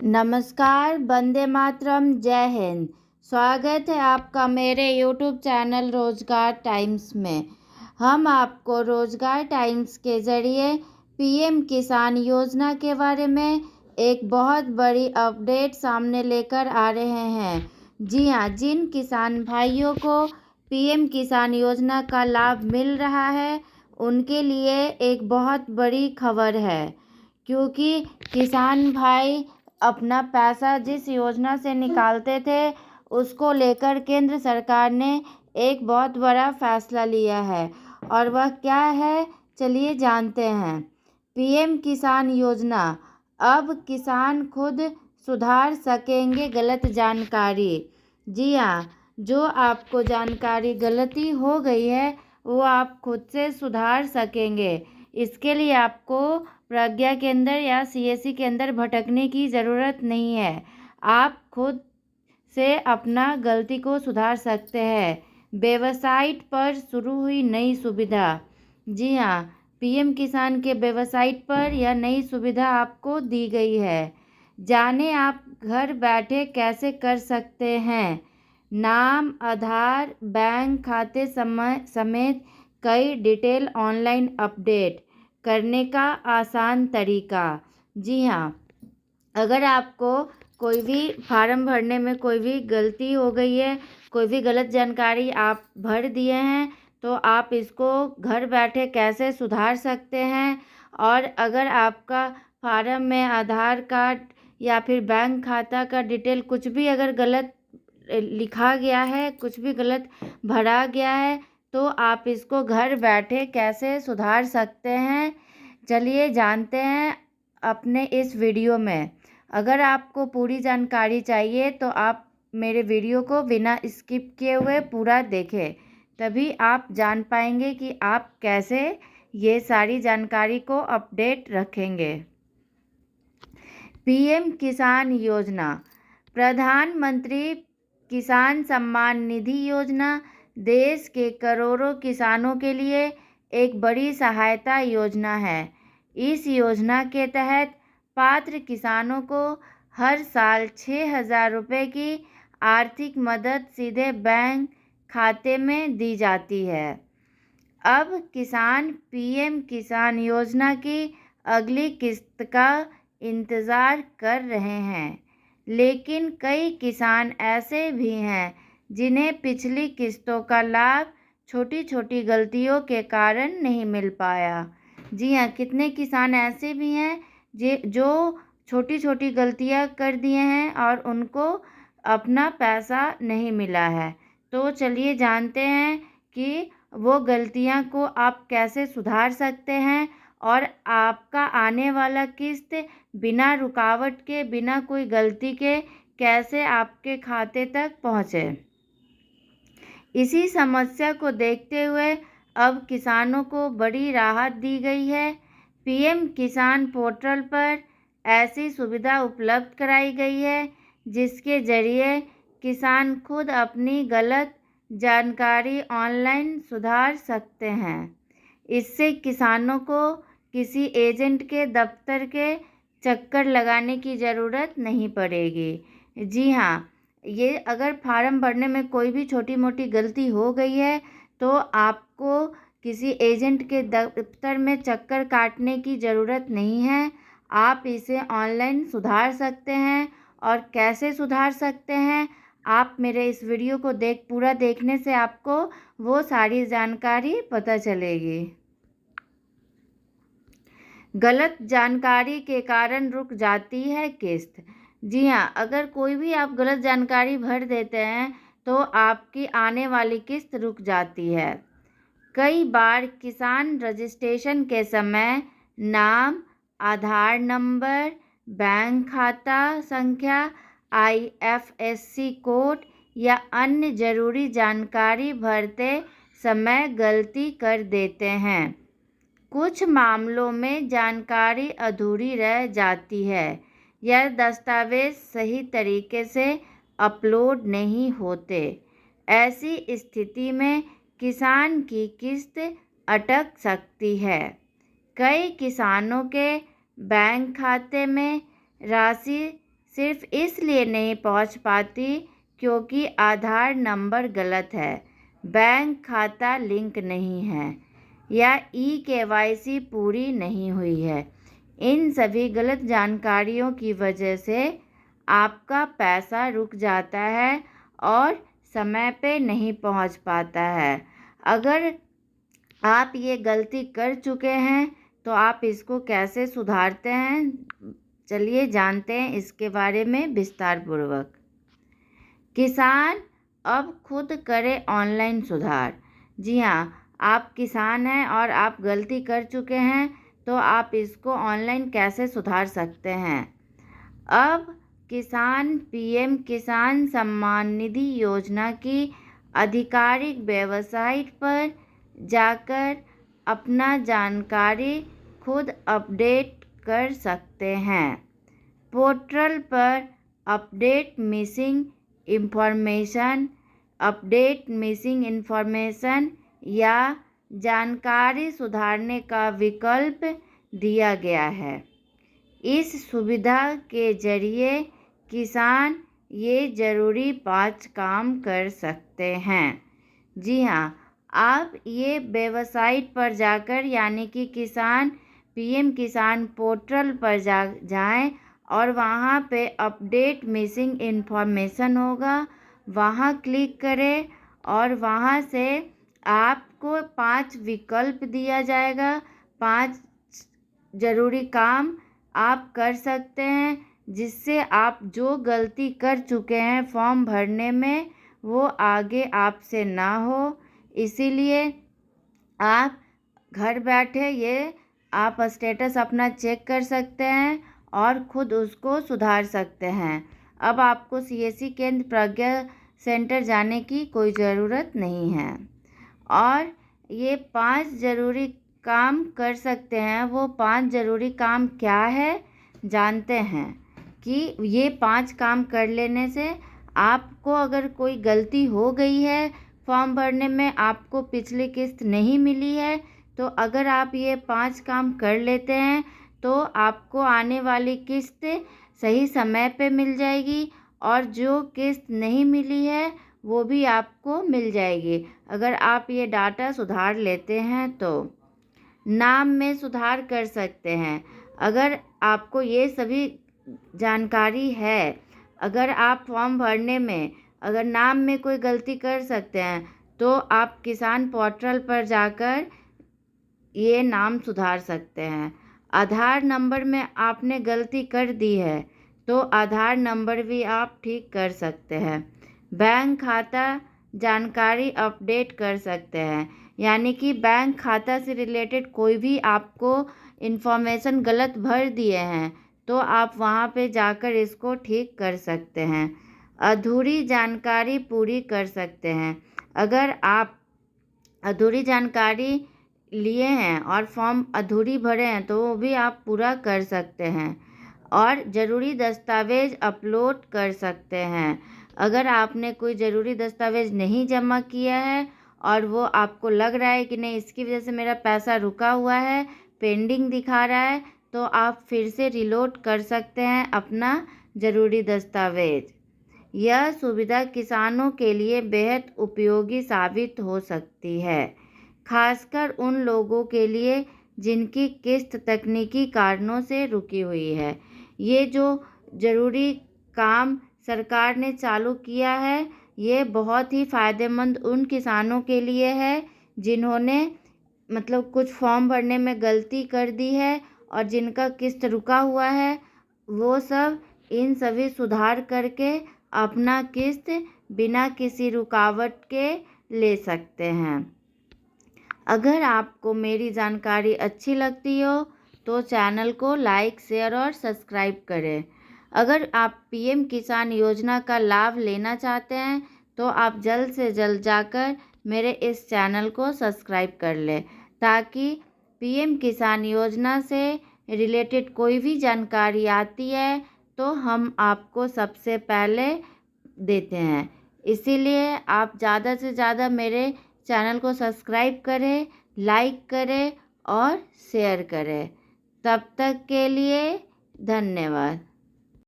नमस्कार, वंदे मातरम, जय हिंद। स्वागत है आपका मेरे यूट्यूब चैनल रोजगार टाइम्स में। हम आपको रोजगार टाइम्स के ज़रिए पीएम किसान योजना के बारे में एक बहुत बड़ी अपडेट सामने लेकर आ रहे हैं। जी हाँ, जिन किसान भाइयों को पीएम किसान योजना का लाभ मिल रहा है, उनके लिए एक बहुत बड़ी खबर है, क्योंकि किसान भाई अपना पैसा जिस योजना से निकालते थे, उसको लेकर केंद्र सरकार ने एक बहुत बड़ा फैसला लिया है। और वह क्या है, चलिए जानते हैं। पीएम किसान योजना, अब किसान खुद सुधार सकेंगे गलत जानकारी। जी हाँ, जो आपको जानकारी गलती हो गई है, वो आप खुद से सुधार सकेंगे। इसके लिए आपको प्रज्ञा केंद्र या सीएससी के अंदर भटकने की ज़रूरत नहीं है। आप खुद से अपना गलती को सुधार सकते हैं। वेबसाइट पर शुरू हुई नई सुविधा। जी हाँ, पीएम किसान के वेबसाइट पर यह नई सुविधा आपको दी गई है। जाने आप घर बैठे कैसे कर सकते हैं। नाम, आधार, बैंक खाते समेत कई डिटेल ऑनलाइन अपडेट करने का आसान तरीका। जी हाँ, अगर आपको कोई भी फार्म भरने में कोई भी गलती हो गई है, कोई भी गलत जानकारी आप भर दिए हैं, तो आप इसको घर बैठे कैसे सुधार सकते हैं। और अगर आपका फार्म में आधार कार्ड या फिर बैंक खाता का डिटेल कुछ भी अगर गलत लिखा गया है, कुछ भी गलत भरा गया है, तो आप इसको घर बैठे कैसे सुधार सकते हैं, चलिए जानते हैं अपने इस वीडियो में। अगर आपको पूरी जानकारी चाहिए तो आप मेरे वीडियो को बिना स्किप किए हुए पूरा देखें, तभी आप जान पाएंगे कि आप कैसे ये सारी जानकारी को अपडेट रखेंगे। पीएम किसान योजना, प्रधानमंत्री किसान सम्मान निधि योजना देश के करोड़ों किसानों के लिए एक बड़ी सहायता योजना है। इस योजना के तहत पात्र किसानों को हर साल 6,000 रुपये की आर्थिक मदद सीधे बैंक खाते में दी जाती है। अब किसान पीएम किसान योजना की अगली किस्त का इंतज़ार कर रहे हैं, लेकिन कई किसान ऐसे भी हैं जिन्हें पिछली किस्तों का लाभ छोटी छोटी गलतियों के कारण नहीं मिल पाया। जी हाँ, कितने किसान ऐसे भी हैं जो छोटी छोटी गलतियां कर दिए हैं और उनको अपना पैसा नहीं मिला है। तो चलिए जानते हैं कि वो गलतियां को आप कैसे सुधार सकते हैं और आपका आने वाला किस्त बिना रुकावट के, बिना कोई गलती के कैसे आपके खाते तक पहुँचे। इसी समस्या को देखते हुए अब किसानों को बड़ी राहत दी गई है। पीएम किसान पोर्टल पर ऐसी सुविधा उपलब्ध कराई गई है जिसके जरिए किसान खुद अपनी गलत जानकारी ऑनलाइन सुधार सकते हैं। इससे किसानों को किसी एजेंट के दफ्तर के चक्कर लगाने की ज़रूरत नहीं पड़ेगी। जी हाँ, ये अगर फार्म भरने में कोई भी छोटी मोटी गलती हो गई है, तो आपको किसी एजेंट के दफ्तर में चक्कर काटने की ज़रूरत नहीं है। आप इसे ऑनलाइन सुधार सकते हैं। और कैसे सुधार सकते हैं, आप मेरे इस वीडियो को पूरा देखने से आपको वो सारी जानकारी पता चलेगी। गलत जानकारी के कारण रुक जाती है किस्त। जी हाँ, अगर कोई भी आप गलत जानकारी भर देते हैं तो आपकी आने वाली किस्त रुक जाती है। कई बार किसान रजिस्ट्रेशन के समय नाम, आधार नंबर, बैंक खाता संख्या, IFSC कोड या अन्य ज़रूरी जानकारी भरते समय गलती कर देते हैं। कुछ मामलों में जानकारी अधूरी रह जाती है या दस्तावेज सही तरीके से अपलोड नहीं होते। ऐसी स्थिति में किसान की किस्त अटक सकती है। कई किसानों के बैंक खाते में राशि सिर्फ इसलिए नहीं पहुंच पाती क्योंकि आधार नंबर गलत है, बैंक खाता लिंक नहीं है या KYC पूरी नहीं हुई है। इन सभी गलत जानकारियों की वजह से आपका पैसा रुक जाता है और समय पे नहीं पहुंच पाता है। अगर आप ये गलती कर चुके हैं तो आप इसको कैसे सुधारते हैं, चलिए जानते हैं इसके बारे में विस्तार पूर्वक। किसान अब खुद करे ऑनलाइन सुधार। जी हाँ, आप किसान हैं और आप गलती कर चुके हैं तो आप इसको ऑनलाइन कैसे सुधार सकते हैं। अब किसान PM किसान सम्मान निधि योजना की आधिकारिक वेबसाइट पर जाकर अपना जानकारी खुद अपडेट कर सकते हैं। पोर्टल पर अपडेट मिसिंग इंफॉर्मेशन या जानकारी सुधारने का विकल्प दिया गया है। इस सुविधा के जरिए किसान ये ज़रूरी 5 काम कर सकते हैं। जी हाँ, आप ये वेबसाइट पर जाकर यानी कि PM किसान पोर्टल पर जाएं और वहाँ पे अपडेट मिसिंग इन्फॉर्मेशन होगा, वहाँ क्लिक करें और वहाँ से आपको 5 विकल्प दिया जाएगा। 5 ज़रूरी काम आप कर सकते हैं जिससे आप जो गलती कर चुके हैं फॉर्म भरने में वो आगे आपसे ना हो। इसीलिए आप घर बैठे ये आप स्टेटस अपना चेक कर सकते हैं और ख़ुद उसको सुधार सकते हैं। अब आपको CSC केंद्र प्रज्ञा सेंटर जाने की कोई ज़रूरत नहीं है। और ये 5 ज़रूरी काम कर सकते हैं। वो 5 ज़रूरी काम क्या है जानते हैं कि ये 5 काम कर लेने से आपको अगर कोई गलती हो गई है फॉर्म भरने में, आपको पिछली किस्त नहीं मिली है, तो अगर आप ये 5 काम कर लेते हैं तो आपको आने वाली किस्त सही समय पे मिल जाएगी और जो किस्त नहीं मिली है वो भी आपको मिल जाएगी अगर आप ये डाटा सुधार लेते हैं तो। नाम में सुधार कर सकते हैं। अगर आपको ये सभी जानकारी है, अगर आप फॉर्म भरने में अगर नाम में कोई गलती कर सकते हैं तो आप किसान पोर्टल पर जाकर ये नाम सुधार सकते हैं। आधार नंबर में आपने गलती कर दी है तो आधार नंबर भी आप ठीक कर सकते हैं। बैंक खाता जानकारी अपडेट कर सकते हैं, यानी कि बैंक खाता से रिलेटेड कोई भी आपको इन्फॉर्मेशन गलत भर दिए हैं तो आप वहाँ पे जाकर इसको ठीक कर सकते हैं। अधूरी जानकारी पूरी कर सकते हैं। अगर आप अधूरी जानकारी लिए हैं और फॉर्म अधूरी भरे हैं तो वो भी आप पूरा कर सकते हैं और ज़रूरी दस्तावेज़ अपलोड कर सकते हैं। अगर आपने कोई ज़रूरी दस्तावेज़ नहीं जमा किया है और वो आपको लग रहा है कि नहीं इसकी वजह से मेरा पैसा रुका हुआ है, पेंडिंग दिखा रहा है, तो आप फिर से रिलोड कर सकते हैं अपना ज़रूरी दस्तावेज़। यह सुविधा किसानों के लिए बेहद उपयोगी साबित हो सकती है, खासकर उन लोगों के लिए जिनकी किस्त तकनीकी कारणों से रुकी हुई है। ये जो ज़रूरी काम सरकार ने चालू किया है ये बहुत ही फ़ायदेमंद उन किसानों के लिए है जिन्होंने मतलब कुछ फॉर्म भरने में गलती कर दी है और जिनका किस्त रुका हुआ है, वो सब इन सभी सुधार करके अपना किस्त बिना किसी रुकावट के ले सकते हैं। अगर आपको मेरी जानकारी अच्छी लगती हो तो चैनल को लाइक, शेयर और सब्सक्राइब करें। अगर आप PM किसान योजना का लाभ लेना चाहते हैं तो आप जल्द से जल्द जाकर मेरे इस चैनल को सब्सक्राइब कर लें ताकि PM किसान योजना से रिलेटेड कोई भी जानकारी आती है तो हम आपको सबसे पहले देते हैं। इसीलिए आप ज़्यादा से ज़्यादा मेरे चैनल को सब्सक्राइब करें, लाइक करें और शेयर करें। तब तक के लिए धन्यवाद।